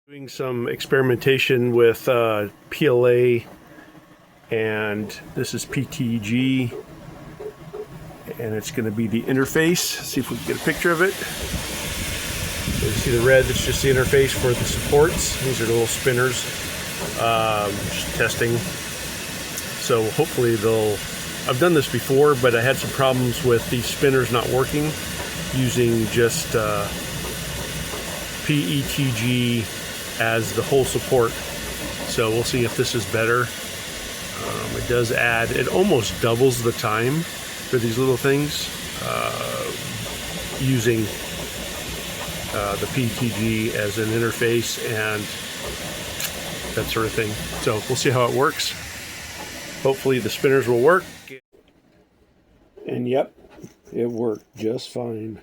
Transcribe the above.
Doing some experimentation with PLA, and this is PETG, and it's going to be the interface. See if we can get a picture of it. So you see the red, that's just the interface for the supports. These are the little spinners. Just testing. So hopefully I've done this before, but I had some problems with these spinners not working using just PETG as the whole support. So we'll see if this is better. It does add, it almost doubles the time for these little things using the PETG as an interface and that sort of thing. So we'll see how it works. Hopefully the spinners will work. And yep, it worked just fine.